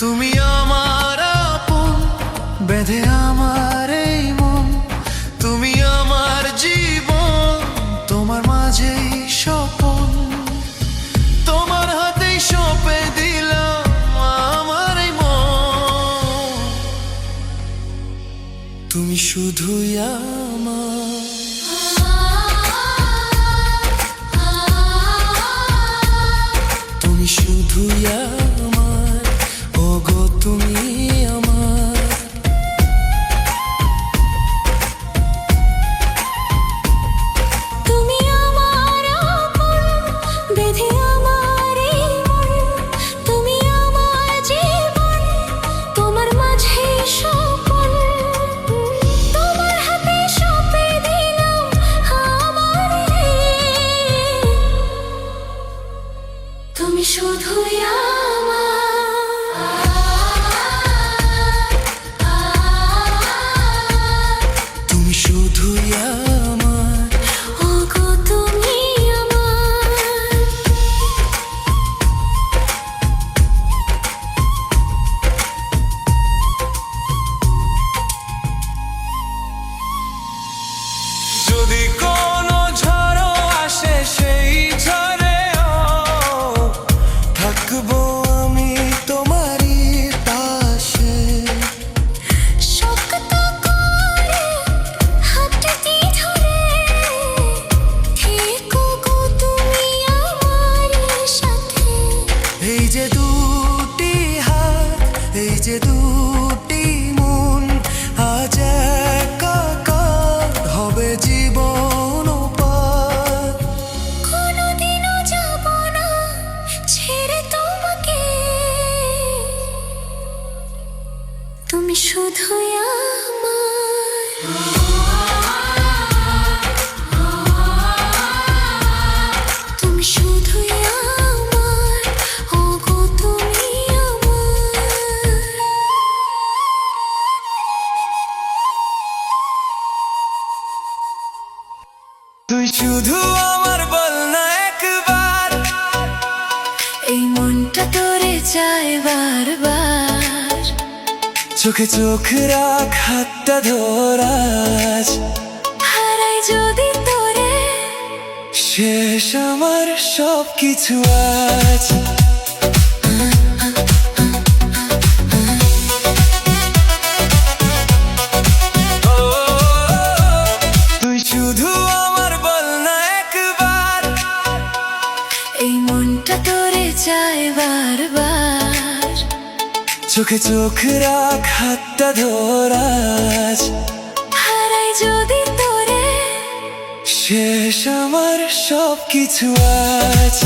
তুমি আমার আপন, বেঁধে আমার এই মন। তুমি আমার জীবন, তোমার মাঝেই স্বপন। তোমার হাতেই সঁপে দিলাম আমার এই মন। তুমি শুধুই আমার, তুমি শুধুই আমার, ওগো তুমি আমার। তুমি আমার আপন, বেঁধে আমার এই মন। তুমি আমার জীবন, তোমার মাঝেই স্বপন। তোমার হাতে সঁপে দিলাম আমার এই। তুমি শুধুই তুমি শুধুই আমার, ওগো তুমি আমার। যদি কোনো ঝড়ও আসে সেই ঝড়েও থাকবো আমি তোমারই পাশে। শক্ত করে হাতটি ধরে থেকো গো তুমি আমার সাথে। এই যে দুটি হাত, এই যে দুটি মন, আজ একাকার হবে জীবন পার। কোনোদিনও যাব না ছেড়ে তোমাকে। তুমি শুধুই আমার, তুমি শুধুই আমার, ওগো তুমি আমার। তুই শুধু আমার, বল না একবার। এই মনটা তোরে চায় বারবার। চোখে চোখ রাখ, হাতটা ধরাজ। হারাই যদি তোরে, শেষ আমার সব কিছু আজ। তুই শুধু আমার, বল না একবার। এই মনটা তোরে চায় বারবার। চোখে চোখ রাখ, হাতটা ধরাজ। হারাই যদি তোরে, শেষ আমার সব কিছু আজ।